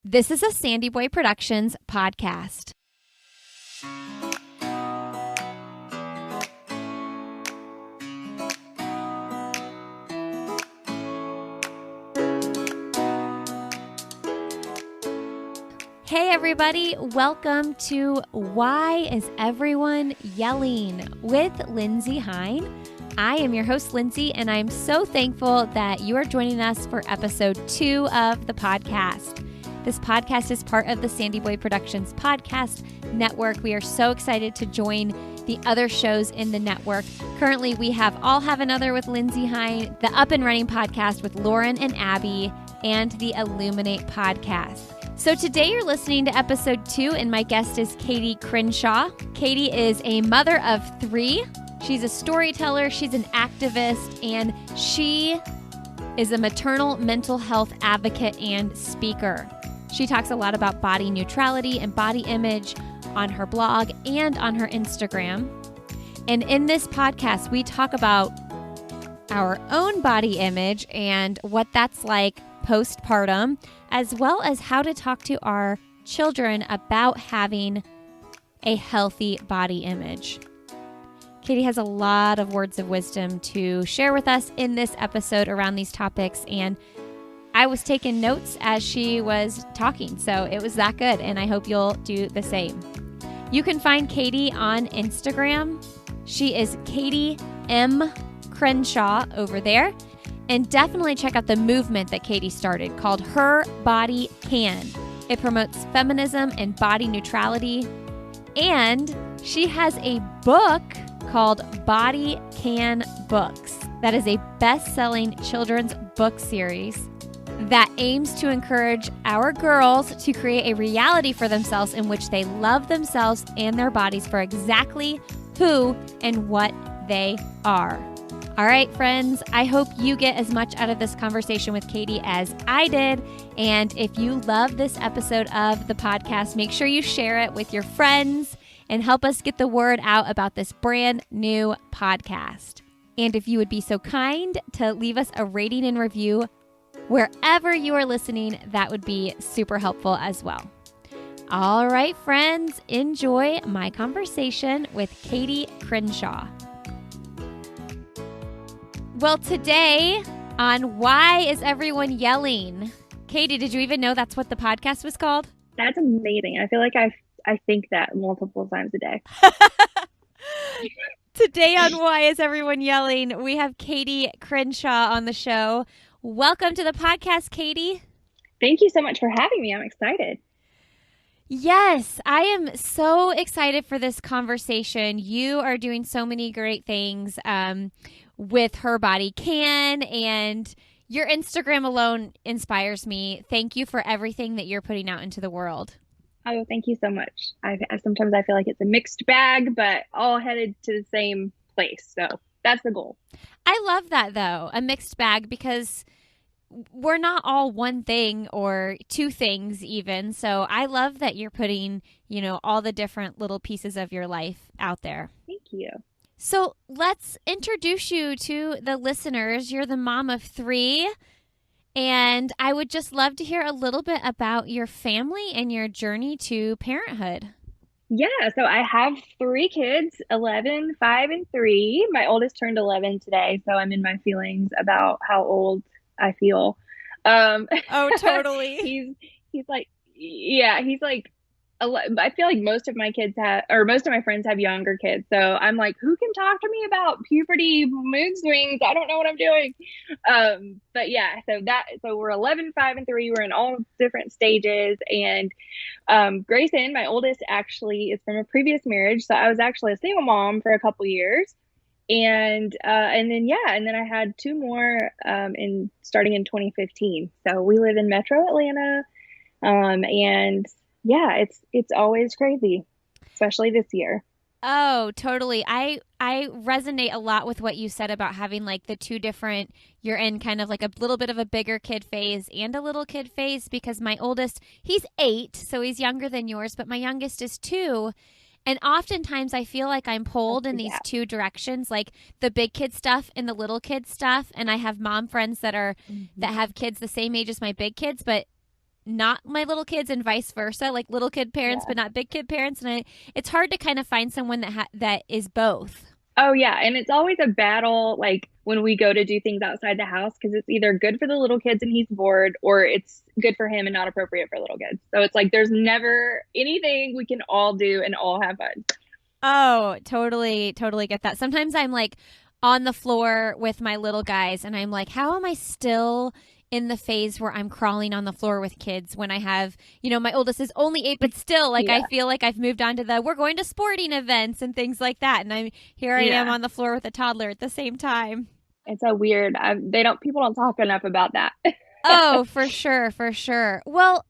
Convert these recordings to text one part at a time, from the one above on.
This is a Sandy Boy Productions podcast. Hey everybody, welcome to Why Is Everyone Yelling with Lindsay Hine. I am your host, Lindsay, and I'm so thankful that you are joining us for episode 2 of the podcast. This podcast is part of the Sandy Boy Productions podcast network. We are so excited to join the other shows in the network. Currently, we have All Have Another with Lindsay Hine, the Up and Running podcast with Lauren and Abby, and the Illuminate podcast. So today you're listening to episode 2, and my guest is Katie Crenshaw. Katie is a mother of 3. She's a storyteller, she's an activist, and she is a maternal mental health advocate and speaker. She talks a lot about body neutrality and body image on her blog and on her Instagram. And in this podcast, we talk about our own body image and what that's like postpartum, as well as how to talk to our children about having a healthy body image. Katie has a lot of words of wisdom to share with us in this episode around these topics, and I was taking notes as she was talking, so it was that good, and I hope you'll do the same. You can find Katie on Instagram. She is Katie M. Crenshaw over there, and definitely check out the movement that Katie started called Her Body Can. It promotes feminism and body neutrality, and she has a book called Body Can Books. That is a best-selling children's book series that aims to encourage our girls to create a reality for themselves in which they love themselves and their bodies for exactly who and what they are. All right, friends, I hope you get as much out of this conversation with Katie as I did. And if you love this episode of the podcast, make sure you share it with your friends and help us get the word out about this brand new podcast. And if you would be so kind to leave us a rating and review wherever you are listening, that would be super helpful as well. All right, friends, enjoy my conversation with Katie Crenshaw. Well, today on Why Is Everyone Yelling? Katie, did you even know that's what the podcast was called? That's amazing. I feel like I think that multiple times a day. Today on Why Is Everyone Yelling, we have Katie Crenshaw on the show. Welcome to the podcast, Katie. Thank you so much for having me. I'm excited. Yes, I am so excited for this conversation. You are doing so many great things with Her Body Can, and your Instagram alone inspires me. Thank you for everything that you're putting out into the world. Oh, thank you so much. Sometimes I feel like it's a mixed bag, but all headed to the same place. So that's the goal. I love that, though, a mixed bag, because we're not all one thing or two things even. So I love that you're putting, all the different little pieces of your life out there. Thank you. So let's introduce you to the listeners. You're the mom of 3, and I would just love to hear a little bit about your family and your journey to parenthood. Yeah, so I have 3 kids, 11, 5, and 3. My oldest turned 11 today, so I'm in my feelings about how old I feel. Oh, totally. he's like, I feel like most of my friends have younger kids. So I'm like, who can talk to me about puberty, mood swings? I don't know what I'm doing. But yeah, so we're 11, 5, and 3. We're in all different stages. And Grayson, my oldest, actually is from a previous marriage. So I was actually a single mom for a couple years. And then I had 2 more starting in 2015. So we live in Metro Atlanta. And yeah, it's always crazy, especially this year. Oh, totally. I resonate a lot with what you said about having like the 2 different, you're in kind of like a little bit of a bigger kid phase and a little kid phase, because my oldest, he's 8, so he's younger than yours, but my youngest is 2. And oftentimes I feel like I'm pulled in these 2 directions, like the big kid stuff and the little kid stuff. And I have mom friends that have kids the same age as my big kids, but not my little kids and vice versa, like little kid parents, Yeah. but not big kid parents. And it's hard to kind of find someone that is both. Oh yeah, and it's always a battle like when we go to do things outside the house because it's either good for the little kids and he's bored or it's good for him and not appropriate for little kids. So it's like there's never anything we can all do and all have fun. Oh, totally, totally get that. Sometimes I'm like on the floor with my little guys and I'm like, how am I still in the phase where I'm crawling on the floor with kids when I have, my oldest is only 8, but still like I Yeah. feel like I've moved on to we're going to sporting events and things like that. And I am Yeah. on the floor with a toddler at the same time. It's a weird people don't talk enough about that. Oh, for sure, for sure. Well,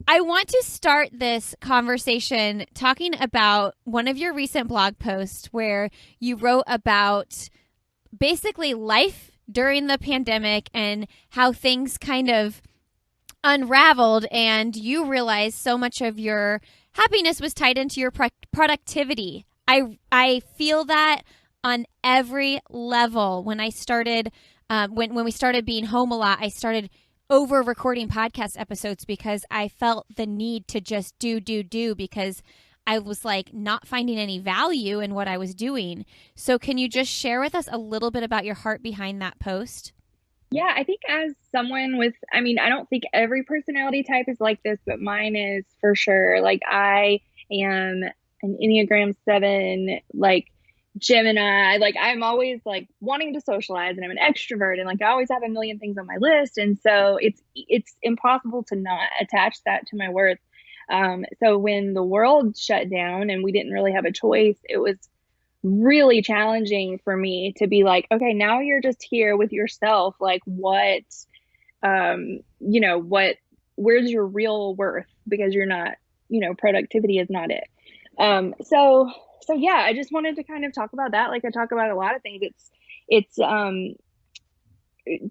I want to start this conversation talking about one of your recent blog posts where you wrote about basically life during the pandemic and how things kind of unraveled and you realized so much of your happiness was tied into your productivity. I feel that on every level. When I started when we started being home a lot, I started over recording podcast episodes because I felt the need to just do because I was like not finding any value in what I was doing. So can you just share with us a little bit about your heart behind that post? Yeah, I think as someone with, I mean, I don't think every personality type is like this, but mine is for sure. Like I am an Enneagram 7, like Gemini. Like I'm always like wanting to socialize and I'm an extrovert and like I always have a million things on my list. And so it's impossible to not attach that to my worth. So when the world shut down and we didn't really have a choice, it was really challenging for me to be like, okay, now you're just here with yourself. Like what, where's your real worth? Because you're not, productivity is not it. So yeah, I just wanted to kind of talk about that. Like I talk about a lot of things. It's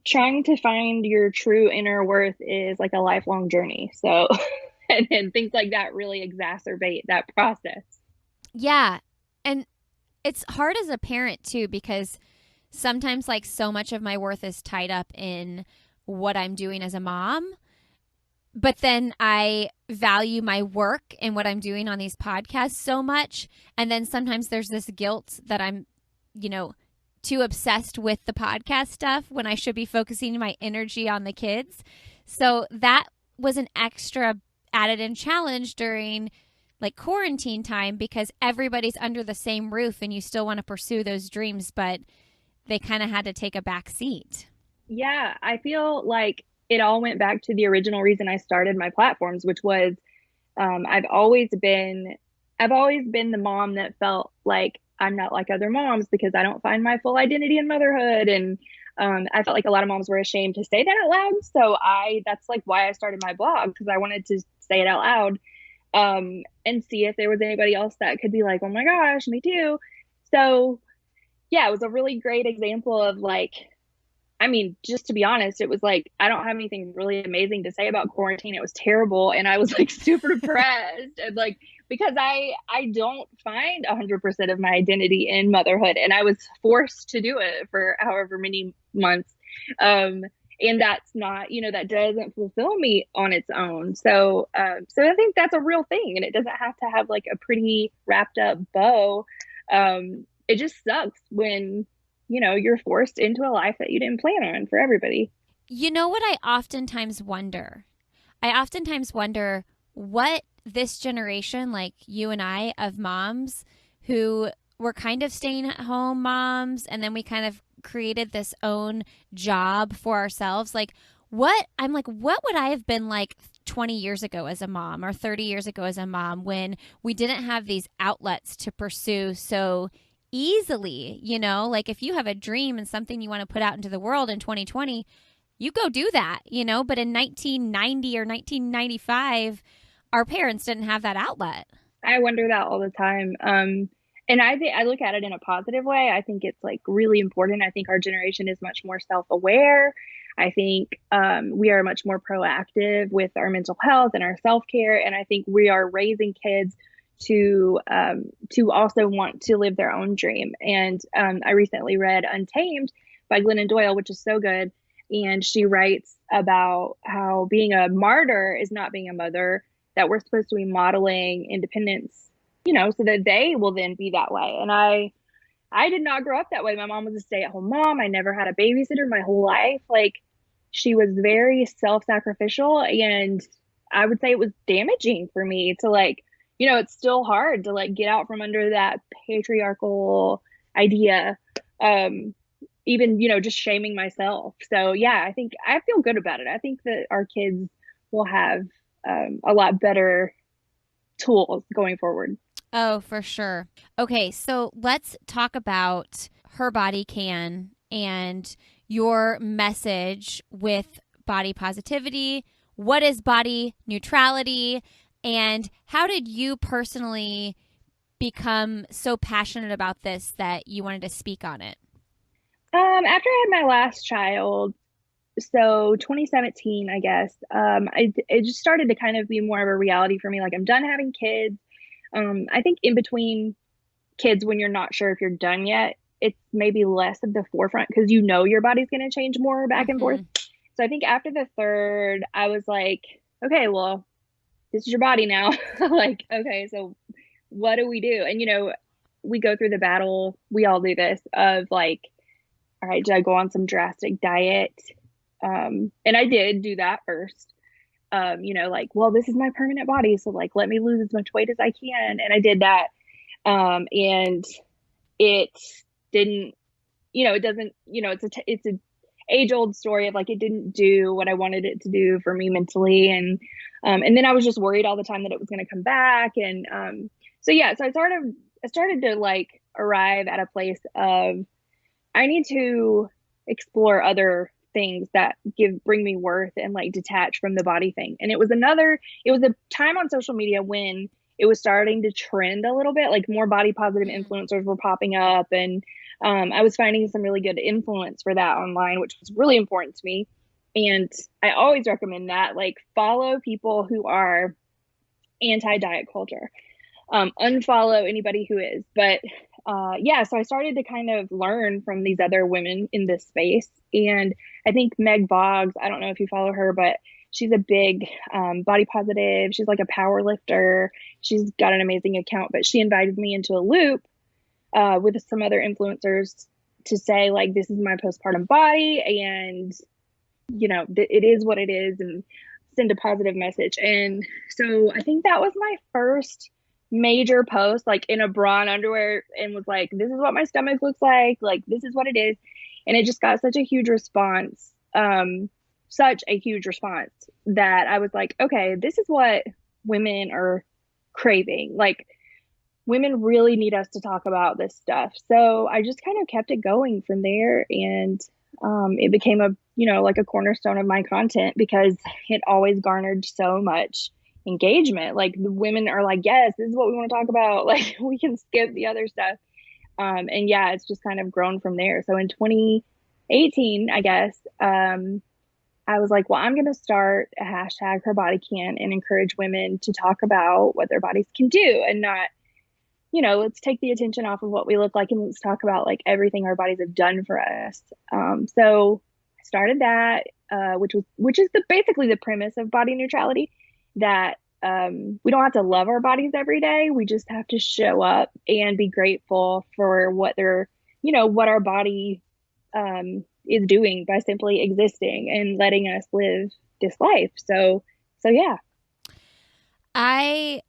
trying to find your true inner worth is like a lifelong journey. So, and things like that really exacerbate that process. Yeah. And it's hard as a parent too because sometimes like so much of my worth is tied up in what I'm doing as a mom. But then I value my work and what I'm doing on these podcasts so much. And then sometimes there's this guilt that I'm, too obsessed with the podcast stuff when I should be focusing my energy on the kids. So that was an extra added in challenge during like quarantine time because everybody's under the same roof and you still want to pursue those dreams, but they kind of had to take a back seat. Yeah, I feel like it all went back to the original reason I started my platforms, which was um, I've always been I've always been the mom that felt like I'm not like other moms because I don't find my full identity in motherhood. And I felt like a lot of moms were ashamed to say that out loud. So that's like why I started my blog because I wanted to say it out loud and see if there was anybody else that could be like, oh my gosh, me too. So yeah, it was a really great example of like, I mean, just to be honest, it was like I don't have anything really amazing to say about quarantine. It was terrible, and I was like super depressed, and like because I don't find 100% of my identity in motherhood, and I was forced to do it for however many months, and that's not that doesn't fulfill me on its own. So I think that's a real thing, and it doesn't have to have like a pretty wrapped up bow. It just sucks when you're forced into a life that you didn't plan on for everybody. You know what I oftentimes wonder? I oftentimes wonder what this generation, like you and I, of moms who were kind of staying at home moms, and then we kind of created this own job for ourselves. Like, what would I have been like 20 years ago as a mom or 30 years ago as a mom when we didn't have these outlets to pursue so easily? Like if you have a dream and something you want to put out into the world in 2020, you go do that, but in 1990 or 1995, our parents didn't have that outlet. I wonder that all the time. And I think I look at it in a positive way. I think it's like really important. I think our generation is much more self-aware. I think we are much more proactive with our mental health and our self-care. And I think we are raising kids to also want to live their own dream. And I recently read Untamed by Glennon Doyle, which is so good. And she writes about how being a martyr is not being a mother, that we're supposed to be modeling independence, so that they will then be that way. And I did not grow up that way. My mom was a stay-at-home mom. I never had a babysitter my whole life. Like, she was very self-sacrificial, and I would say it was damaging for me to like, it's still hard to like get out from under that patriarchal idea. Even, just shaming myself. So yeah, I think I feel good about it. I think that our kids will have a lot better tools going forward. Oh, for sure. Okay, so let's talk about Her Body Can and your message with body positivity. What is body neutrality? And how did you personally become so passionate about this that you wanted to speak on it? After I had my last child, so 2017, I guess, it just started to kind of be more of a reality for me. Like, I'm done having kids. I think in between kids, when you're not sure if you're done yet, it's maybe less of the forefront because your body's going to change more back and forth. So I think after the third, I was like, okay, well, this is your body now. Like, okay, so what do we do? And, we go through the battle. We all do this of like, all right, did I go on some drastic diet? And I did do that first. Like, well, this is my permanent body. So like, let me lose as much weight as I can. And I did that. And it didn't, it doesn't, it's a age old story of like, it didn't do what I wanted it to do for me mentally. And then I was just worried all the time that it was going to come back. And, so I started to like arrive at a place of, I need to explore other things that bring me worth and like detach from the body thing. And it was a time on social media when it was starting to trend a little bit, like more body positive influencers were popping up. And I was finding some really good influence for that online, which was really important to me. And I always recommend that, like, follow people who are anti-diet culture. Unfollow anybody who is. But so I started to kind of learn from these other women in this space. And I think Meg Boggs, I don't know if you follow her, but she's a big body positive. She's like a power lifter. She's got an amazing account, but she invited me into a loop with some other influencers to say, like, this is my postpartum body, and, it is what it is, and send a positive message. And so I think that was my first major post, like in a bra and underwear, and was like, this is what my stomach looks like this is what it is. And it just got such a huge response that I was like, okay, this is what women are craving. Like, women really need us to talk about this stuff. So I just kind of kept it going from there. And it became a cornerstone of my content because it always garnered so much engagement. Like, the women are like, yes, this is what we want to talk about. Like, we can skip the other stuff. And yeah, it's just kind of grown from there. So in 2018, I guess, I was like, well, I'm going to start a hashtag Her Body Can and encourage women to talk about what their bodies can do, and not, let's take the attention off of what we look like and let's talk about like everything our bodies have done for us. So I started that, which is basically the premise of body neutrality, that we don't have to love our bodies every day. We just have to show up and be grateful for what what our body is doing by simply existing and letting us live this life. So yeah. I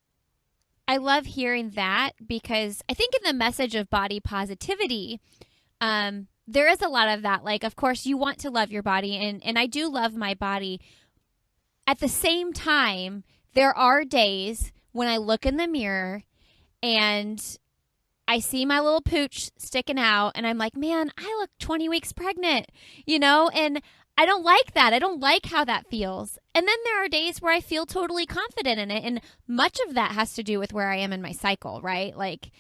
love hearing that, because I think in the message of body positivity, there is a lot of that. Like, of course, you want to love your body, and I do love my body. At the same time, there are days when I look in the mirror and I see my little pooch sticking out, and I'm like, man, I look 20 weeks pregnant, and I don't like that. I don't like how that feels. And then there are days where I feel totally confident in it. And much of that has to do with where I am in my cycle, right? Like,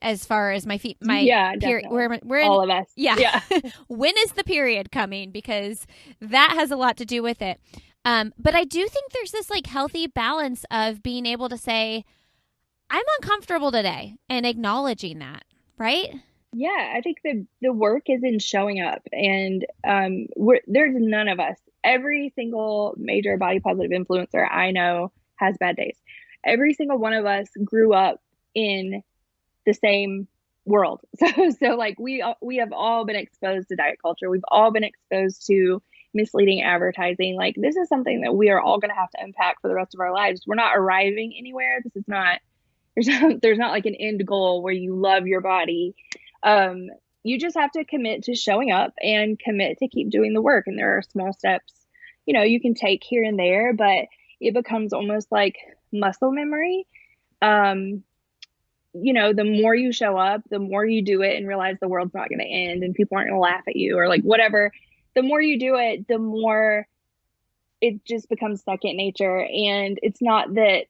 as far as my feet, period, we're in, all of us. Yeah. When is the period coming? Because that has a lot to do with it. But I do think there's this like healthy balance of being able to say, I'm uncomfortable today, and acknowledging that, right? Yeah, I think the work is in showing up, and there's none of us. Every single major body positive influencer I know has bad days. Every single one of us grew up in the same world. So like we have all been exposed to diet culture. We've all been exposed to misleading advertising. Like this is something that we are all going to have to unpack for the rest of our lives. We're not arriving anywhere. This is not there's not like an end goal where you love your body. Um, you just have to commit to showing up and commit to keep doing the work. And there are small steps, you can take here and there, but it becomes almost like muscle memory. Um, the more you show up, the more you do it and realize the world's not going to end and people aren't going to laugh at you or like whatever. The more you do it, the more it just becomes second nature. And it's not that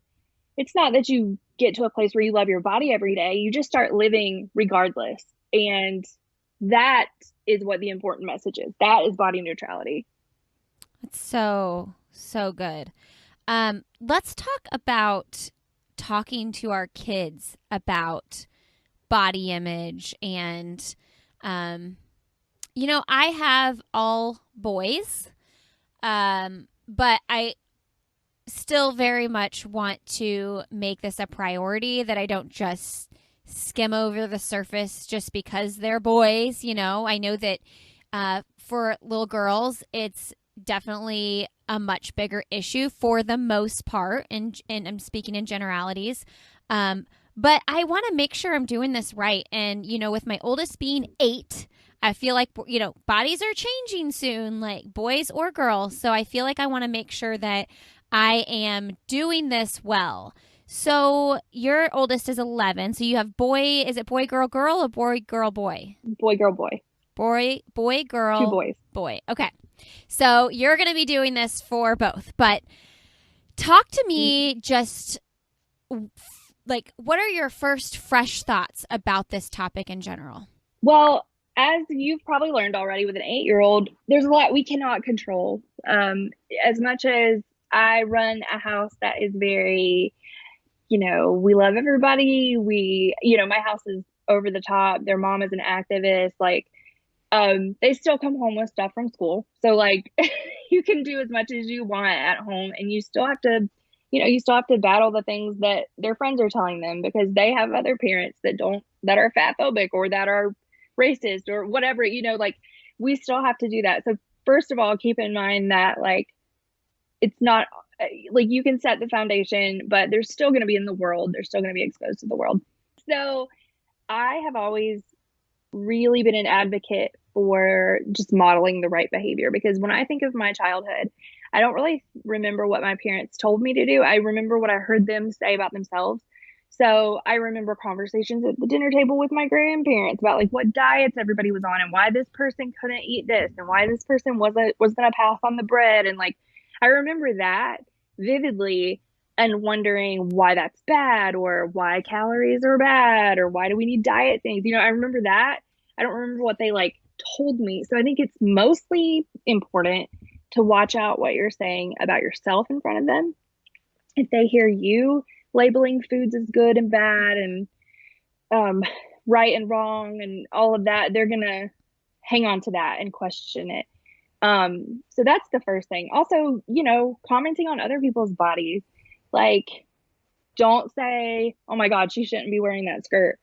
you get to a place where you love your body every day. You just start living regardless. And that is what the important message is. That is body neutrality. It's so, so good. Let's talk about talking to our kids about body image. And, I have all boys, but I still very much want to make this a priority, that I don't just skim over the surface just because they're boys. I know that for little girls, it's definitely a much bigger issue for the most part. And I'm speaking in generalities. But I want to make sure I'm doing this right. And, with my oldest being 8, I feel like, bodies are changing soon, like boys or girls. So I feel like I want to make sure that I am doing this well. So your oldest is 11. So you have is it boy, girl, girl, or boy, girl, boy? Boy, girl, boy. Boy, girl, 2 boys. Boy. Okay. So you're going to be doing this for both. But talk to me just like, what are your first fresh thoughts about this topic in general? Well, as you've probably learned already with an 8-year-old, there's a lot we cannot control. As much as I run a house that is very, we love everybody. My house is over the top. Their mom is an activist. Like, they still come home with stuff from school. So like you can do as much as you want at home and you still have to, battle the things that their friends are telling them because they have other parents that are fat phobic or that are racist or whatever, like we still have to do that. So first of all, keep in mind that like, it's not like you can set the foundation, but they're still going to be in the world. They're still going to be exposed to the world. So I have always really been an advocate for just modeling the right behavior because when I think of my childhood, I don't really remember what my parents told me to do. I remember what I heard them say about themselves. So I remember conversations at the dinner table with my grandparents about like what diets everybody was on and why this person couldn't eat this and why this person was going to pass on the bread. And like, I remember that vividly and wondering why that's bad or why calories are bad or why do we need diet things. I remember that. I don't remember what they like told me. So I think it's mostly important to watch out what you're saying about yourself in front of them. If they hear you labeling foods as good and bad and right and wrong and all of that, they're going to hang on to that and question it. So that's the first thing. Also, commenting on other people's bodies. Like, don't say, oh my God, she shouldn't be wearing that skirt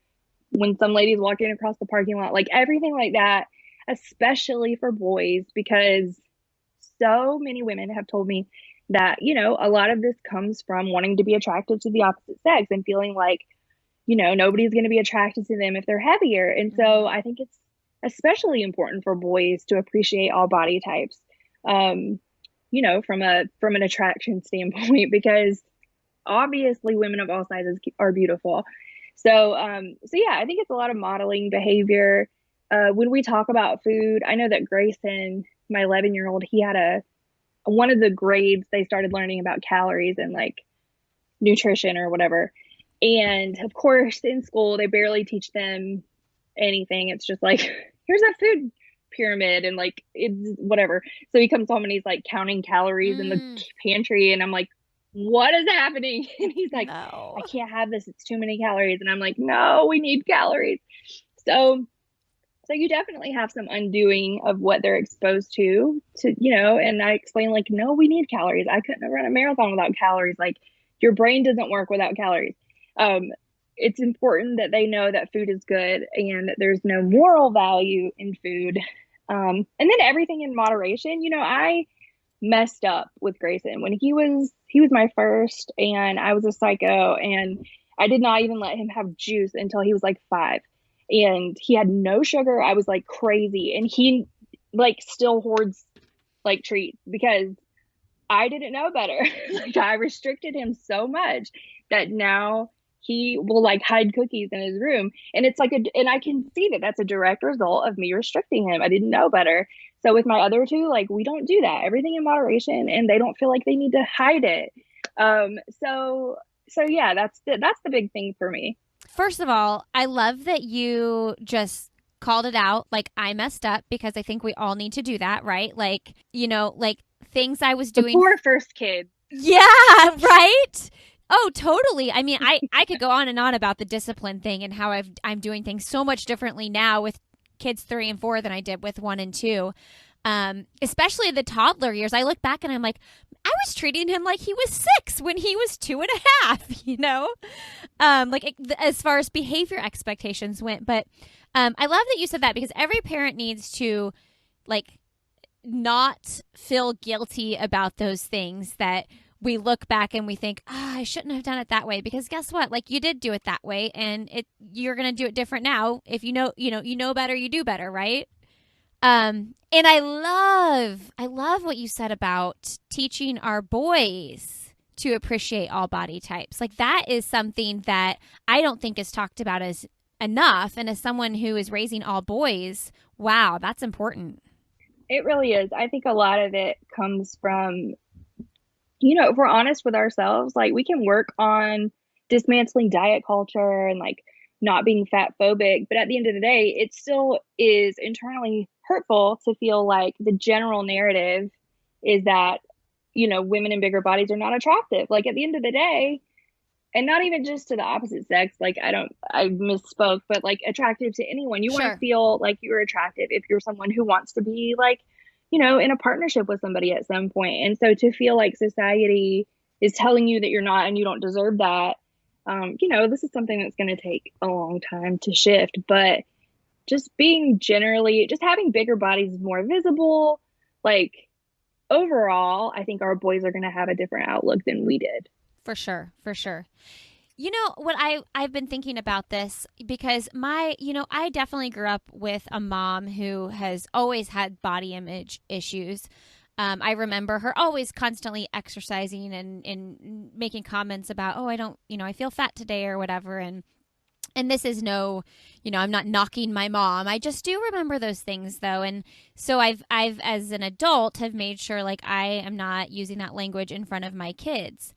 when some lady's walking across the parking lot. Like everything like that, especially for boys, because so many women have told me that, a lot of this comes from wanting to be attracted to the opposite sex and feeling like, nobody's going to be attracted to them if they're heavier. And so I think it's especially important for boys to appreciate all body types, from an attraction standpoint, because obviously women of all sizes are beautiful. So yeah, I think it's a lot of modeling behavior. When we talk about food, I know that Grayson, my 11-year-old, he had one of the grades they started learning about calories and like nutrition or whatever. And of course, in school, they barely teach them anything. It's just like, here's a food pyramid and like it's whatever. So he comes home and he's like counting calories in the pantry, and I'm like, what is happening? And he's like, no. I can't have this. It's too many calories. And I'm like, no, we need calories. So So you definitely have some undoing of what they're exposed to, and I explain like, no, we need calories. I couldn't run a marathon without calories. Like your brain doesn't work without calories. Um, it's important that they know that food is good and that there's no moral value in food. And then everything in moderation. I messed up with Grayson when he was my first, and I was a psycho, and I did not even let him have juice until he was like 5, and he had no sugar. I was like crazy, and he like still hoards like treats because I didn't know better. Like I restricted him so much that now he will like hide cookies in his room. And it's like and I can see that that's a direct result of me restricting him. I didn't know better. So with my other two, like we don't do that. Everything in moderation, and they don't feel like they need to hide it. So yeah, that's the big thing for me. First of all, I love that you just called it out. Like, I messed up, because I think we all need to do that, right? Like, like things I was The doing. poor first kid. Yeah, right? Oh, totally. I mean, I could go on and on about the discipline thing and how I'm doing things so much differently now with kids 3 and 4 than I did with 1 and 2. Especially the toddler years. I look back and I'm like, I was treating him like he was 6 when he was 2.5, like as far as behavior expectations went. But I love that you said that, because every parent needs to like not feel guilty about those things that we look back and we think, I shouldn't have done it that way, because guess what? Like, you did do it that way, and you're going to do it different now. If you know better, you do better, right? And I love what you said about teaching our boys to appreciate all body types. Like, that is something that I don't think is talked about as enough. And as someone who is raising all boys, wow, that's important. It really is. I think a lot of it comes from, if we're honest with ourselves, like we can work on dismantling diet culture and like not being fat phobic, but at the end of the day, it still is internally hurtful to feel like the general narrative is that, women in bigger bodies are not attractive. Like at the end of the day, and not even just to the opposite sex, like I misspoke, but like attractive to anyone. You want Sure. to feel like you're attractive if you're someone who wants to be like, in a partnership with somebody at some point. And so to feel like society is telling you that you're not and you don't deserve that, this is something that's going to take a long time to shift. But just having bigger bodies more visible, like overall, I think our boys are going to have a different outlook than we did. For sure. For sure. You know what, I've been thinking about this because I definitely grew up with a mom who has always had body image issues. I remember her always constantly exercising and making comments about, oh, I don't, I feel fat today or whatever. And this is no, I'm not knocking my mom. I just do remember those things though. And so I've as an adult have made sure like I am not using that language in front of my kids.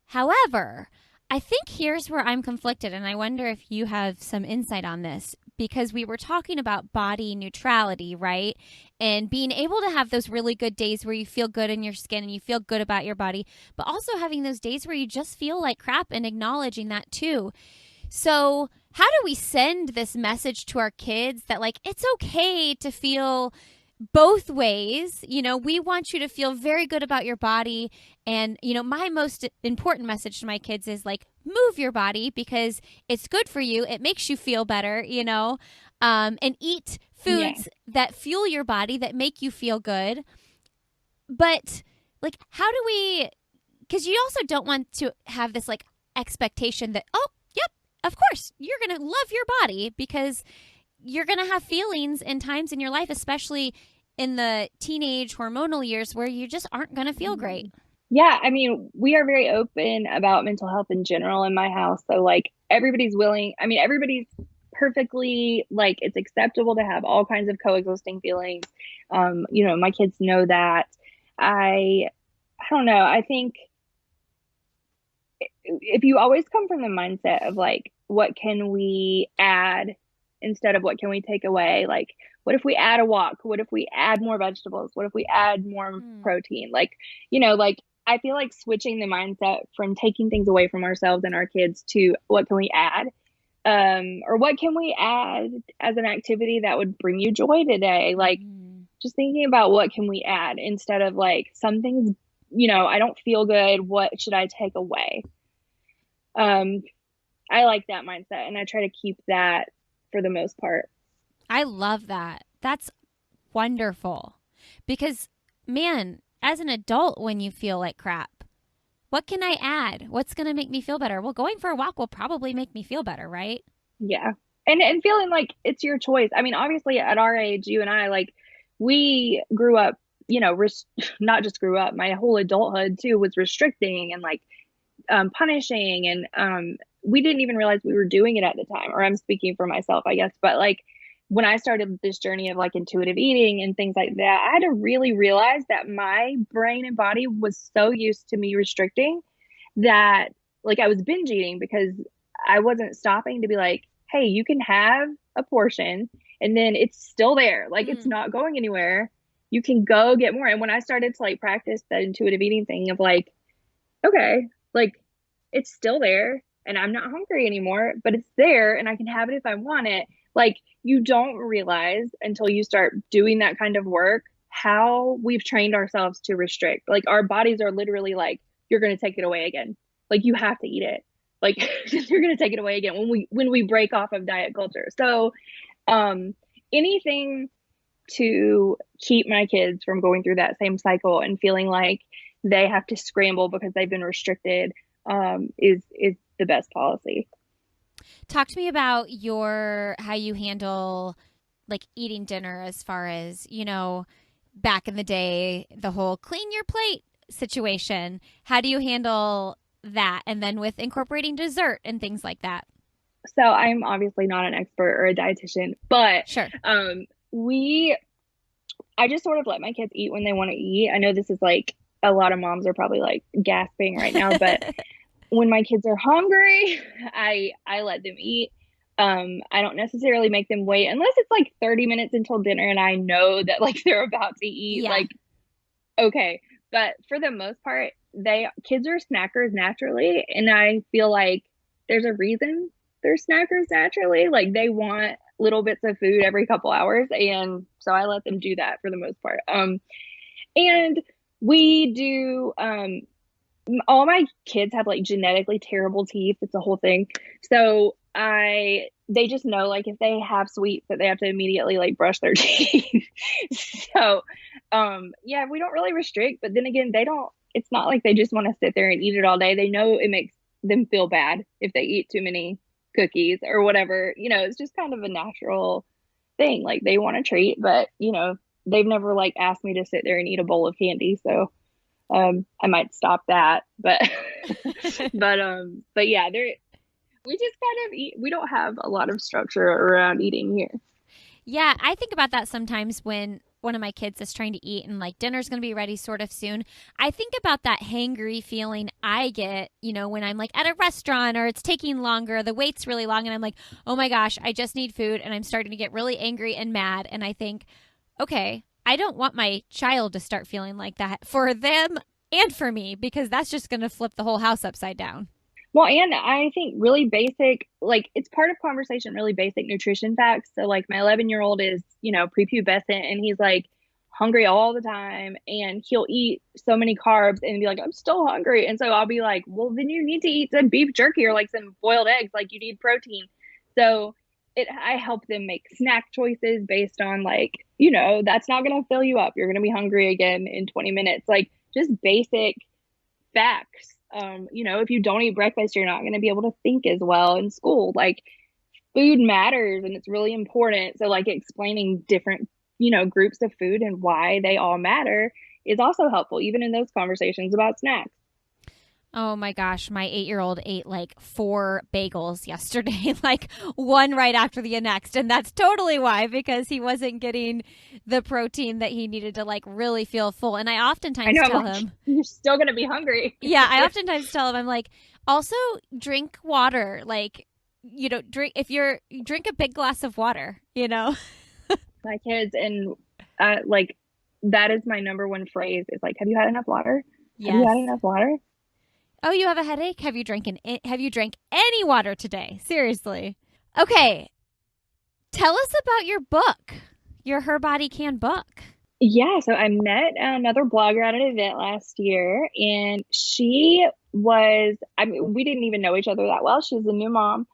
However, I think here's where I'm conflicted, and I wonder if you have some insight on this, because we were talking about body neutrality, right? And being able to have those really good days where you feel good in your skin and you feel good about your body, but also having those days where you just feel like crap and acknowledging that too. So, how do we send this message to our kids that like it's okay to feel both ways? We want you to feel very good about your body. And, my most important message to my kids is like, move your body because it's good for you. It makes you feel better, and eat foods that fuel your body, that make you feel good. But like, how do we, because you also don't want to have this like expectation that, oh, yep, of course, you're going to love your body, because you're going to have feelings and times in your life, especially in the teenage hormonal years, where you just aren't going to feel great. Yeah, I mean, we are very open about mental health in general in my house. So like everybody's willing, I mean, everybody's perfectly like it's acceptable to have all kinds of coexisting feelings. My kids know that. I don't know. I think if you always come from the mindset of like, what can we add instead of what can we take away? Like, what if we add a walk? What if we add more vegetables? What if we add more protein? Like, like I feel like switching the mindset from taking things away from ourselves and our kids to what can we add Or what can we add as an activity that would bring you joy today? Like Mm. just thinking about what can we add instead of like something's, I don't feel good. What should I take away? Um, I like that mindset and I try to keep that for the most part. I love that. That's wonderful. Because, man, as an adult, when you feel like crap, what can I add? What's going to make me feel better? Well, going for a walk will probably make me feel better, right? Yeah. And feeling like it's your choice. I mean, obviously at our age, you and I, like we grew up, not just grew up, my whole adulthood too was restricting and like punishing and we didn't even realize we were doing it at the time. Or I'm speaking for myself, I guess. But like when I started this journey of like intuitive eating and things like that, I had to really realize that my brain and body was so used to me restricting that like I was binge eating because I wasn't stopping to be like, hey, you can have a portion and then it's still there. Like it's Mm. not going anywhere. You can go get more. And when I started to like practice that intuitive eating thing of like, okay, like it's still there and I'm not hungry anymore, but it's there and I can have it if I want it. Like you don't realize until you start doing that kind of work how we've trained ourselves to restrict. Like our bodies are literally like, you're going to take it away again. Like you have to eat it. Like you're going to take it away again when we break off of diet culture. So, um, anything to keep my kids from going through that same cycle and feeling like they have to scramble because they've been restricted is the best policy. Talk to me about how you handle like eating dinner as far as, back in the day, the whole clean your plate situation. How do you handle that? And then with incorporating dessert and things like that. So I'm obviously not an expert or a dietitian, but Sure. we I just sort of let my kids eat when they want to eat. I know this is like a lot of moms are probably like gasping right now, but when my kids are hungry, I let them eat. I don't necessarily make them wait unless it's like 30 minutes until dinner and I know that like they're about to eat. Yeah. Like, okay. But for the most part, kids are snackers naturally, and I feel like there's a reason they're snackers naturally. Like they want little bits of food every couple hours, and so I let them do that for the most part. And we do all my kids have like genetically terrible teeth. It's a whole thing. So they just know like if they have sweets that they have to immediately like brush their teeth. So, yeah, we don't really restrict, but then again, it's not like they just want to sit there and eat it all day. They know it makes them feel bad if they eat too many cookies or whatever. It's just kind of a natural thing. Like they want a treat, but they've never like asked me to sit there and eat a bowl of candy. So I might stop that, but but yeah, we just kind of eat. We don't have a lot of structure around eating here. Yeah, I think about that sometimes when one of my kids is trying to eat and like dinner's going to be ready sort of soon. I think about that hangry feeling I get, when I'm like at a restaurant or it's taking longer, the wait's really long and I'm like, "Oh my gosh, I just need food," and I'm starting to get really angry and mad and I think, "Okay, I don't want my child to start feeling like that for them and for me because that's just going to flip the whole house upside down." Well, and I think really basic, like it's part of conversation, really basic nutrition facts. So like my 11-year-old is, prepubescent and he's like hungry all the time and he'll eat so many carbs and be like, I'm still hungry. And so I'll be like, well, then you need to eat some beef jerky or like some boiled eggs, like you need protein. So I help them make snack choices based on like, that's not going to fill you up. You're going to be hungry again in 20 minutes. Like just basic facts. If you don't eat breakfast, you're not going to be able to think as well in school. Like food matters and it's really important. So like explaining different, groups of food and why they all matter is also helpful, even in those conversations about snacks. Oh my gosh, my 8-year-old ate like 4 bagels yesterday, like one right after the next. And that's totally why, because he wasn't getting the protein that he needed to like really feel full. And I I oftentimes know, tell like, him, you're still going to be hungry. yeah, I oftentimes tell him, I'm like, also drink water. Like, drink a big glass of water. My kids, and like that is my number one phrase is like, have you had enough water? Have you Yes. had enough water? Oh, you have a headache? Have you drank any water today? Seriously. Okay. Tell us about your book, your Her Body Can book. Yeah, so I met another blogger at an event last year, and she was, I mean, we didn't even know each other that well. She was a new mom.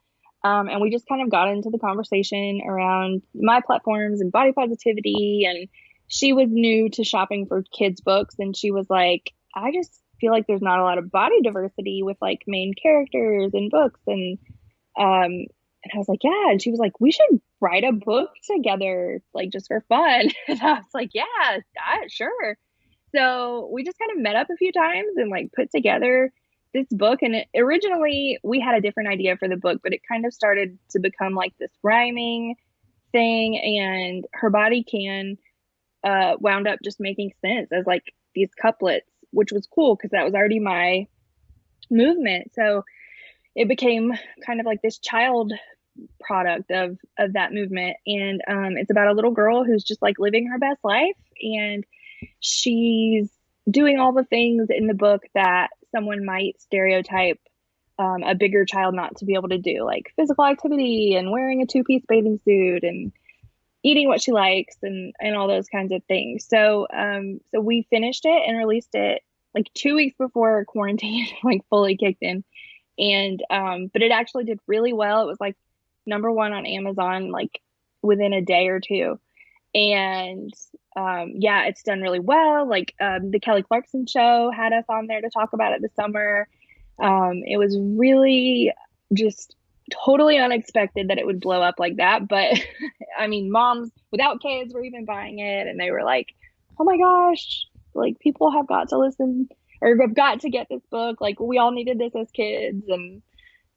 And we just kind of got into the conversation around my platforms and body positivity. And she was new to shopping for kids' books. And she was like, I just feel like there's not a lot of body diversity with like main characters in books. And I was like, yeah. And she was like, we should write a book together, like just for fun. And I was like, yeah, sure. So we just kind of met up a few times and like put together this book. And originally we had a different idea for the book, but it kind of started to become like this rhyming thing. And Her Body Can wound up just making sense as like these couplets, which was cool because that was already my movement. So it became kind of like this child product of that movement. And it's about a little girl who's just like living her best life, and she's doing all the things in the book that someone might stereotype a bigger child not to be able to do, like physical activity and wearing a two-piece bathing suit and eating what she likes and all those kinds of things. So we finished it and released it like 2 weeks before quarantine like fully kicked in. And but it actually did really well. It was like #1 on Amazon like within a day or two. And yeah, it's done really well. Like the Kelly Clarkson show had us on there to talk about it this summer. It was really just totally unexpected that it would blow up like that. But I mean, moms without kids were even buying it, and they were like, oh my gosh, like people have got to listen or have got to get this book. Like we all needed this as kids. And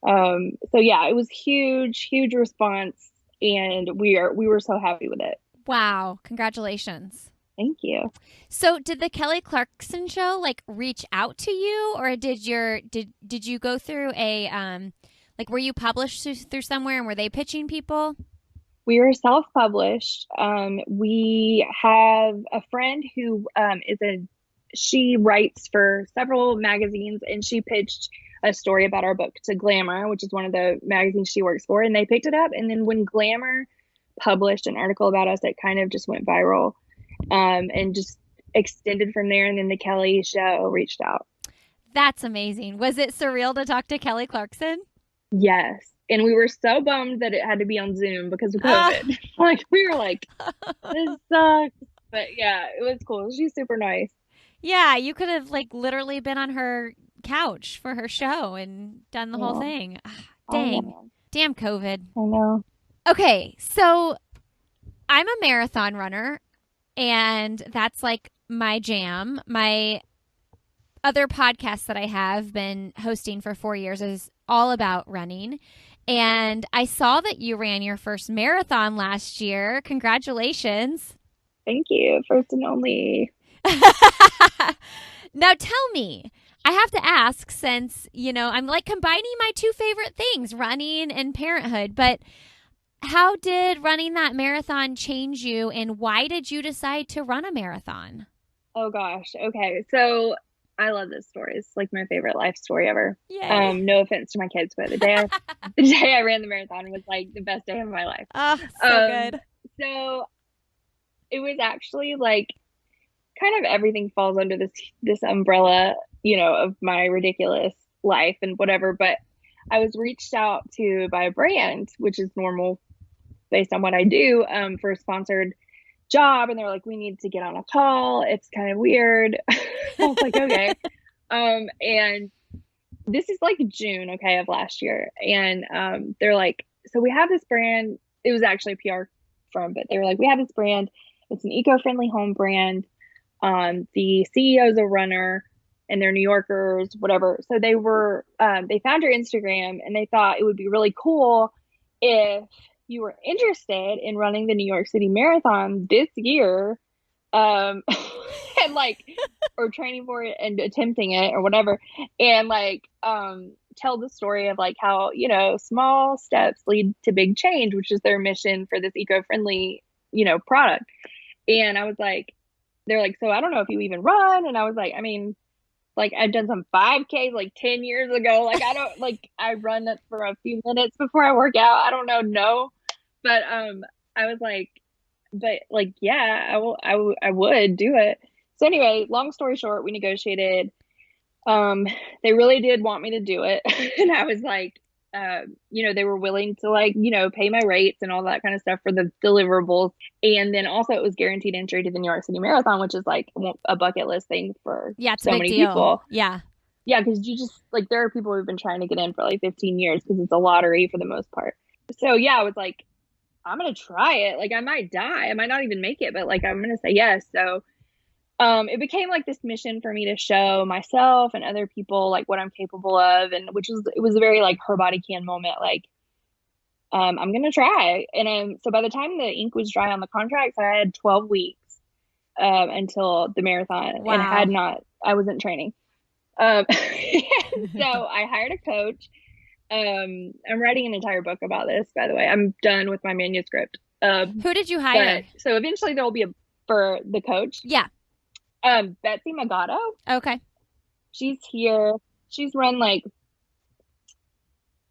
so yeah, it was huge response, and we were so happy with it. Wow. Congratulations. Thank you. So did the Kelly Clarkson show like reach out to you, or did you go through a like were you published through somewhere, and were they pitching people? We were self-published. We have a friend who she writes for several magazines, and she pitched a story about our book to Glamour, which is one of the magazines she works for, and they picked it up. And then when Glamour published an article about us, it kind of just went viral, and just extended from there. And then the Kelly show reached out. That's amazing. Was it surreal to talk to Kelly Clarkson? Yes. And we were so bummed that it had to be on Zoom because of COVID. Like we were like, this sucks. But yeah, it was cool. She's super nice. Yeah, you could have like literally been on her couch for her show and done the whole thing. Dang. Damn COVID. I know. Okay, so I'm a marathon runner, and that's like my jam. My other podcast that I have been hosting for 4 years is all about running. And I saw that you ran your first marathon last year. Congratulations. Thank you. First and only. Now tell me, I have to ask, since, I'm like combining my two favorite things, running and parenthood, but how did running that marathon change you, and why did you decide to run a marathon? Oh gosh. Okay. So I love this story. It's like my favorite life story ever. Yay. No offense to my kids, but the day I ran the marathon was like the best day of my life. Oh, so good. So it was actually like kind of everything falls under this umbrella, of my ridiculous life and whatever. But I was reached out to by a brand, which is normal based on what I do, for a sponsored job. And they're like, we need to get on a call. It's kind of weird. I was like, okay. And this is like June, okay, of last year. And they're like, so we have this brand. It was actually a PR firm, but they were like, we have this brand. It's an eco-friendly home brand. The CEO is a runner, and they're New Yorkers, whatever. So they found your Instagram, and they thought it would be really cool if you were interested in running the New York City Marathon this year, and like, or training for it and attempting it or whatever. And like, tell the story of like how, small steps lead to big change, which is their mission for this eco-friendly, product. And I was like, they're like, so I don't know if you even run. And I was like, I mean, Like I've done some 5Ks like 10 years ago. Like I don't like I run it for a few minutes before I work out. I don't know, no. But I was like, but like yeah, I would do it. So anyway, long story short, we negotiated. Um, they really did want me to do it. And I was like, they were willing to like, pay my rates and all that kind of stuff for the deliverables. And then also it was guaranteed entry to the New York City Marathon, which is like a bucket list thing for it's so a big many deal. people. Yeah. Yeah, because you just like there are people who've been trying to get in for like 15 years because it's a lottery for the most part. So yeah, I was like, I'm gonna try it. Like I might die, I might not even make it, but like I'm gonna say yes. So it became like this mission for me to show myself and other people like what I'm capable of, and it was a very like her body can moment. Like, I'm gonna try, and so by the time the ink was dry on the contracts, I had 12 weeks until the marathon, Wow. and I wasn't training. So I hired a coach. I'm writing an entire book about this, by the way. I'm done with my manuscript. Who did you hire? So eventually there will be for the coach. Yeah. Betsy Magato. Okay. She's here. She's run like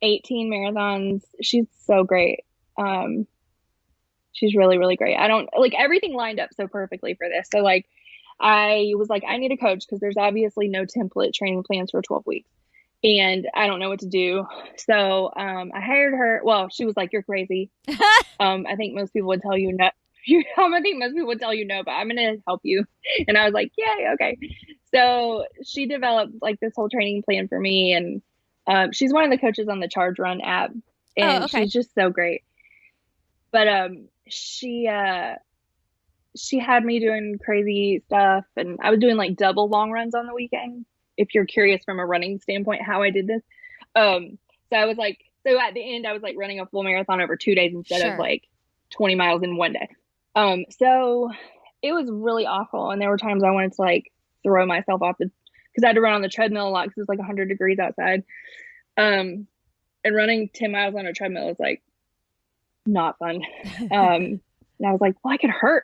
18 marathons. She's so great. She's really, really great. I don't like everything lined up so perfectly for this. So like I was like, I need a coach because there's obviously no template training plans for 12 weeks. And I don't know what to do. So I hired her. Well, she was like, you're crazy. I think most people would tell you no. I think most people would tell you no, but I'm going to help you. And I was like, yay, okay. So she developed like this whole training plan for me. And she's one of the coaches on the Charge Run app. And she's just so great. But she had me doing crazy stuff. And I was doing like double long runs on the weekend. If you're curious from a running standpoint, how I did this. So I was like, so at the end, I was like running a full marathon over 2 days instead of like 20 miles in one day. So it was really awful. And there were times I wanted to like throw myself off because I had to run on the treadmill a lot because it was like 100 degrees outside. And running 10 miles on a treadmill is like not fun. And I was like, well, I could hurt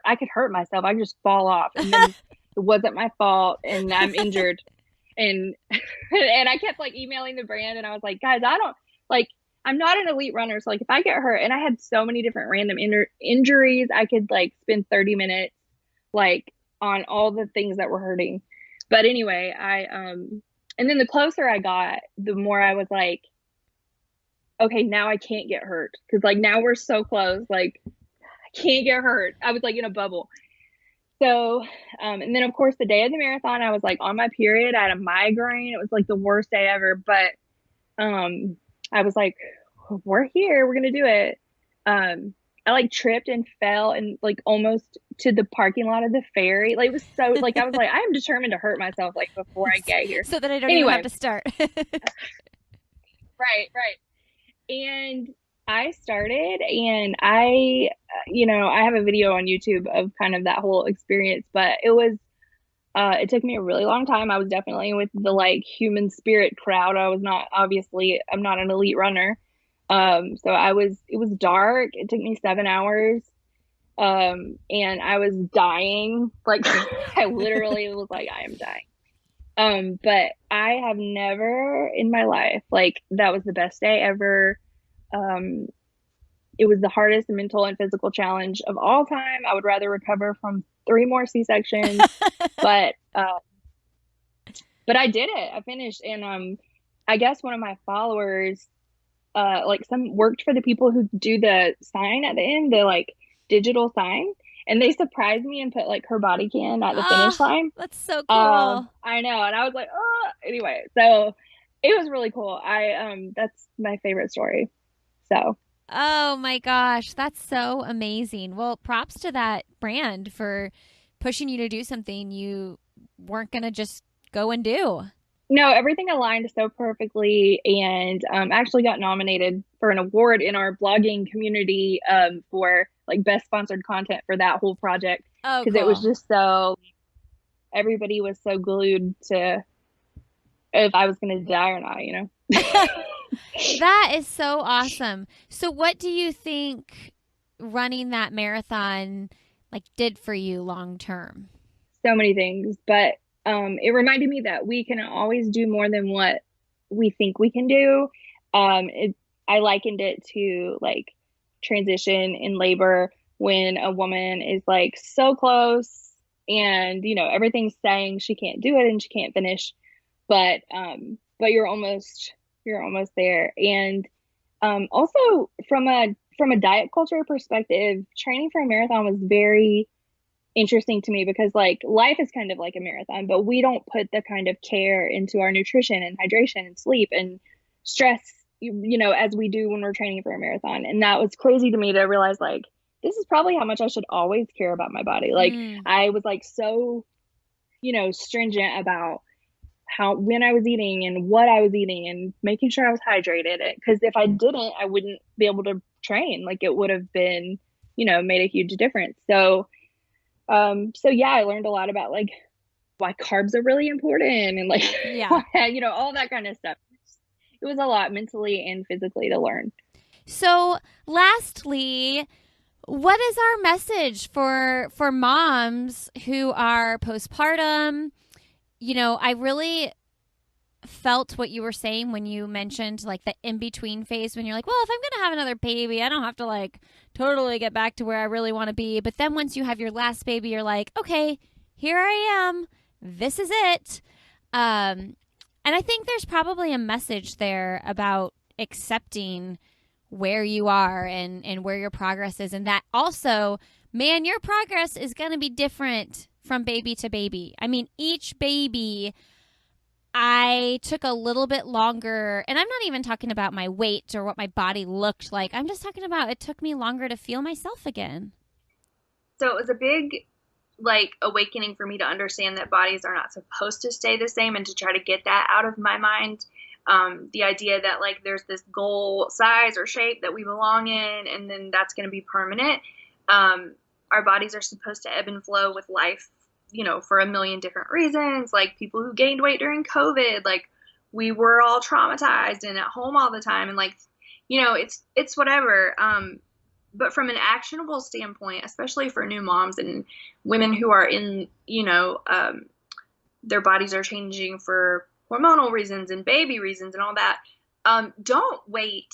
myself. I could just fall off. And then it wasn't my fault and I'm injured. And I kept like emailing the brand and I was like, guys, I'm not an elite runner. So like if I get hurt, and I had so many different random injuries, I could like spend 30 minutes like on all the things that were hurting. But anyway, and then the closer I got, the more I was like, okay, now I can't get hurt. Cause like now we're so close. Like I can't get hurt. I was like in a bubble. So, and then of course the day of the marathon, I was like on my period. I had a migraine. It was like the worst day ever. But I was like, we're here. We're gonna do it. I like tripped and fell and like almost to the parking lot of the ferry. Like it was so like I was like, I am determined to hurt myself like before I get here, so that I don't even have to start. Right. And I started, and I have a video on YouTube of kind of that whole experience, but it took me a really long time. I was definitely with the like human spirit crowd. I'm not an elite runner. So it was dark. It took me 7 hours. And I was dying. Like I literally was like, I am dying. But I have never in my life, like that was the best day ever. It was the hardest mental and physical challenge of all time. I would rather recover from 3 more C-sections, but I did it. I finished. And, I guess one of my followers, like some worked for the people who do the sign at the end, the like digital sign. And they surprised me and put like her body can at the finish line. That's so cool. I know. And I was like, oh, anyway, so it was really cool. That's my favorite story. So. Oh my gosh. That's so amazing. Well, props to that brand for pushing you to do something you weren't going to just go and do. No, everything aligned so perfectly, and actually got nominated for an award in our blogging community for like best sponsored content for that whole project. Oh, because it was just so, everybody was so glued to if I was going to die or not, you know. That is so awesome. So what do you think running that marathon like did for you long term? So many things, but it reminded me that we can always do more than what we think we can do. I likened it to like transition in labor when a woman is like so close and everything's saying she can't do it and she can't finish, but you're almost there. And also from a diet culture perspective, training for a marathon was very interesting to me because like life is kind of like a marathon, but we don't put the kind of care into our nutrition and hydration and sleep and stress, as we do when we're training for a marathon. And that was crazy to me to realize like this is probably how much I should always care about my body. Like I was like so, stringent about when I was eating and what I was eating and making sure I was hydrated. Because if I didn't, I wouldn't be able to train. Like it would have been, made a huge difference. So yeah, I learned a lot about like why carbs are really important and like all that kind of stuff. It was a lot mentally and physically to learn. So, lastly, what is our message for moms who are postpartum? I really felt what you were saying when you mentioned like the in-between phase when you're like, well, if I'm going to have another baby, I don't have to like totally get back to where I really want to be. But then once you have your last baby, you're like, okay, here I am. This is it. And I think there's probably a message there about accepting where you are and where your progress is. And that also, man, your progress is going to be different from baby to baby. I mean, each baby I took a little bit longer, and I'm not even talking about my weight or what my body looked like. I'm just talking about it took me longer to feel myself again. So it was a big like awakening for me to understand that bodies are not supposed to stay the same and to try to get that out of my mind. The idea that like there's this goal size or shape that we belong in and then that's going to be permanent. Our bodies are supposed to ebb and flow with life, for a million different reasons. Like people who gained weight during COVID, like we were all traumatized and at home all the time. And like, it's whatever. But from an actionable standpoint, especially for new moms and women who are in, their bodies are changing for hormonal reasons and baby reasons and all that. Don't wait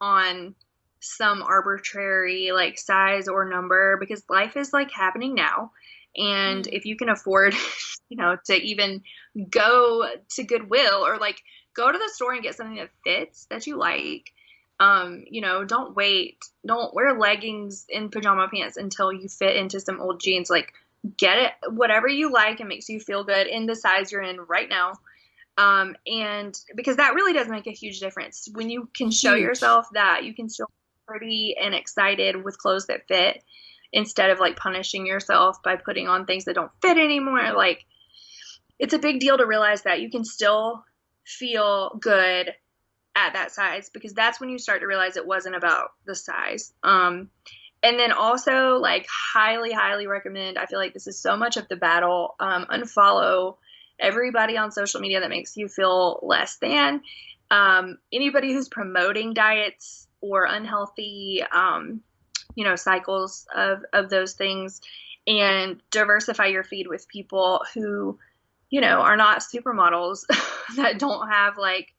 on some arbitrary like size or number because life is like happening now. And if you can afford, to even go to Goodwill or like go to the store and get something that fits that you like, don't wait. Don't wear leggings and pajama pants until you fit into some old jeans. Like get it, whatever you like and makes you feel good in the size you're in right now. And because that really does make a huge difference when you can show yourself that you can still be pretty and excited with clothes that fit instead of like punishing yourself by putting on things that don't fit anymore. Like it's a big deal to realize that you can still feel good at that size because that's when you start to realize it wasn't about the size. And then also like highly, highly recommend, I feel like this is so much of the battle, unfollow everybody on social media that makes you feel less than. Anybody who's promoting diets or unhealthy, cycles of those things, and diversify your feed with people who, are not supermodels that don't have like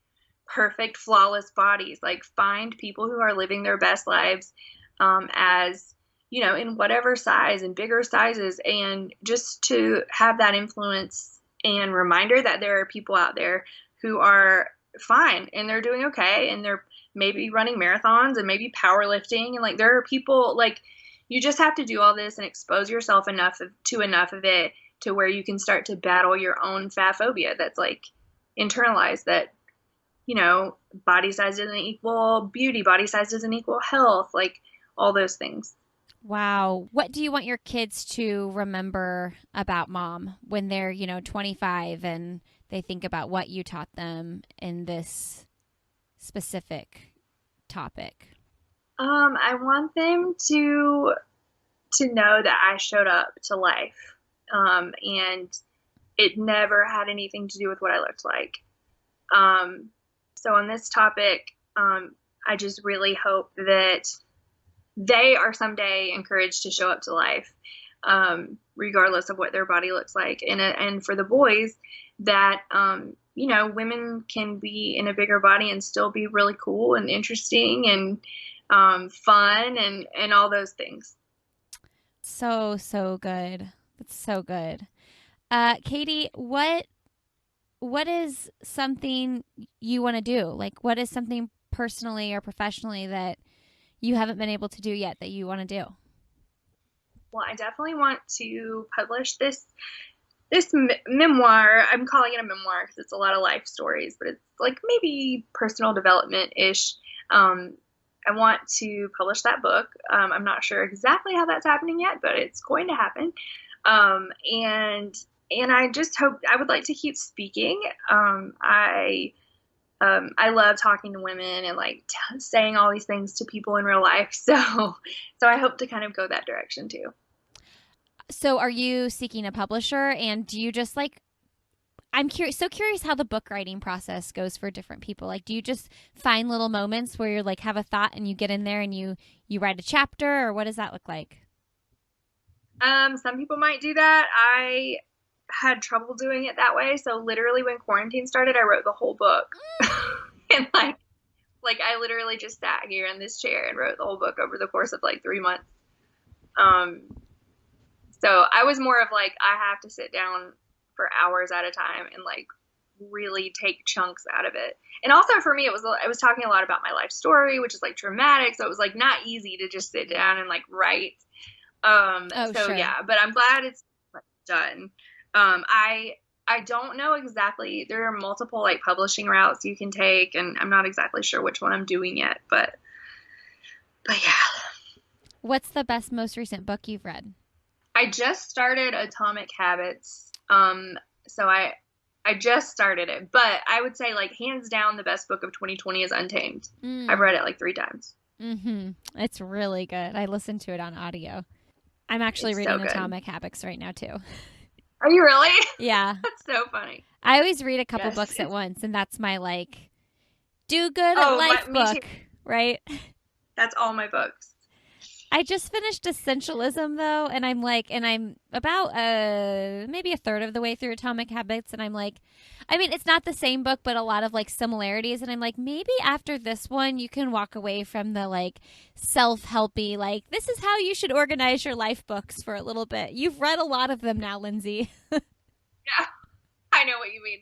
perfect, flawless bodies. Like find people who are living their best lives, as, in whatever size and bigger sizes, and just to have that influence and reminder that there are people out there who are fine and they're doing okay and they're maybe running marathons and maybe powerlifting. And like, there are people like, you just have to do all this and expose yourself enough of it to where you can start to battle your own fat phobia. That's like internalized that, body size doesn't equal beauty, body size doesn't equal health, like all those things. Wow. What do you want your kids to remember about mom when they're, 25 and they think about what you taught them in this specific topic? I want them to know that I showed up to life. And it never had anything to do with what I looked like. So on this topic, I just really hope that they are someday encouraged to show up to life. regardless of what their body looks like. And for the boys, that, you know, women can be in a bigger body and still be really cool and interesting and fun and all those things. So good. That's so good. Katie, what is something you want to do? Like, what is something personally or professionally that you haven't been able to do yet that you want to do? Well, I definitely want to publish this memoir. I'm calling it a memoir because it's a lot of life stories, but it's like maybe personal development-ish. I want to publish that book. I'm not sure exactly how that's happening yet, but it's going to happen. And I just hope, I would like to keep speaking. I love talking to women and like saying all these things to people in real life. So I hope to kind of go that direction too. So are you seeking a publisher, and do you just like, I'm curious how the book writing process goes for different people. Like, do you just find little moments where you're like, have a thought and you get in there and you write a chapter, or what does that look like? Some people might do that. I had trouble doing it that way. So literally when quarantine started, I wrote the whole book. And like I literally just sat here in this chair and wrote the whole book over the course of like 3 months. So I was more of like, I have to sit down for hours at a time and like really take chunks out of it. And also for me, I was talking a lot about my life story, which is like traumatic. So it was like not easy to just sit down and like write. Sure. Yeah, but I'm glad it's done. I don't know exactly. There are multiple like publishing routes you can take, and I'm not exactly sure which one I'm doing yet, but yeah. What's the best, most recent book you've read? I just started Atomic Habits. So I just started it, but I would say like hands down the best book of 2020 is Untamed. I've read it like 3 times. Mm-hmm. It's really good. I listened to it on audio. I'm actually reading Atomic Habits right now too. Are you really? Yeah. That's so funny. I always read a couple books at once, and that's my like do good at life book, right? That's all my books. I just finished Essentialism though, and I'm about maybe a third of the way through Atomic Habits, and I'm like, I mean, it's not the same book, but a lot of like similarities, and I'm like, maybe after this one, you can walk away from the like self-helpy, like this is how you should organize your life books for a little bit. You've read a lot of them now, Lindsay. Yeah, I know what you mean.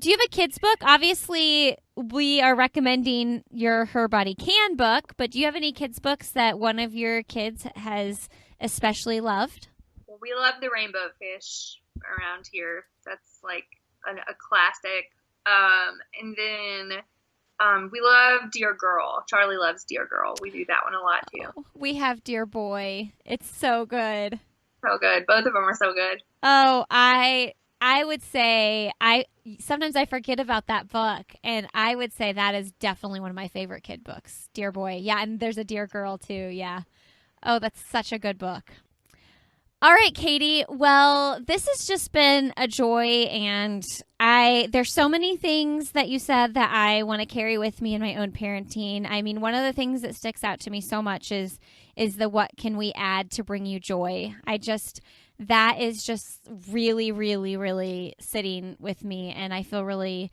Do you have a kid's book? Obviously, we are recommending your Her Body Can book, but do you have any kids' books that one of your kids has especially loved? Well, we love The Rainbow Fish around here. That's like a classic. And then we love Dear Girl. Charlie loves Dear Girl. We do that one a lot too. Oh, we have Dear Boy. It's so good. So good. Both of them are so good. Oh, I would say sometimes I forget about that book, and I would say that is definitely one of my favorite kid books, Dear Boy. Yeah, and there's a Dear Girl too. Yeah. Oh, that's such a good book. All right, Katie. Well, this has just been a joy, and there's so many things that you said that I want to carry with me in my own parenting. I mean, one of the things that sticks out to me so much is the what can we add to bring you joy. That is just really, really, really sitting with me, and I feel really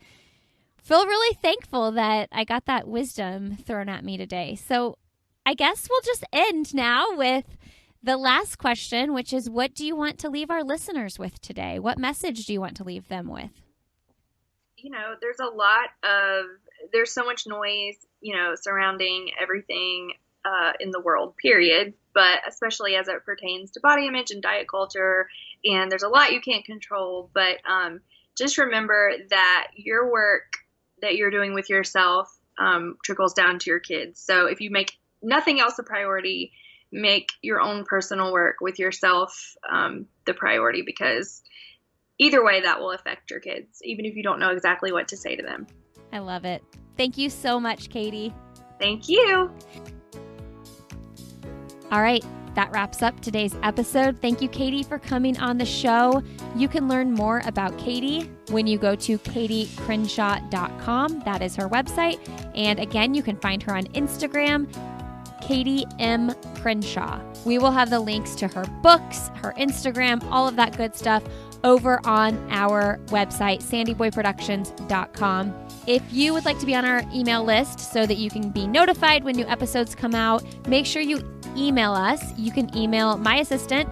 thankful that I got that wisdom thrown at me today. So I guess we'll just end now with the last question, which is, what do you want to leave our listeners with today? What message do you want to leave them with? You know, there's so much noise, you know, surrounding everything in the world, period. But especially as it pertains to body image and diet culture, and there's a lot you can't control, but just remember that your work that you're doing with yourself trickles down to your kids. So if you make nothing else a priority, make your own personal work with yourself the priority, because either way that will affect your kids, even if you don't know exactly what to say to them. I love it. Thank you so much, Katie. Thank you. All right, that wraps up today's episode. Thank you, Katie, for coming on the show. You can learn more about Katie when you go to katiecrenshaw.com. That is her website. And again, you can find her on Instagram, Katie M. Crenshaw. We will have the links to her books, her Instagram, all of that good stuff over on our website, sandyboyproductions.com. If you would like to be on our email list so that you can be notified when new episodes come out, make sure you email us. You can email my assistant,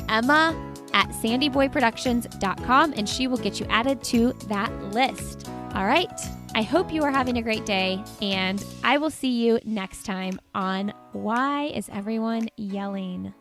Emma, at sandyboyproductions.com, and she will get you added to that list. All right. I hope you are having a great day, and I will see you next time on Why is Everyone Yelling?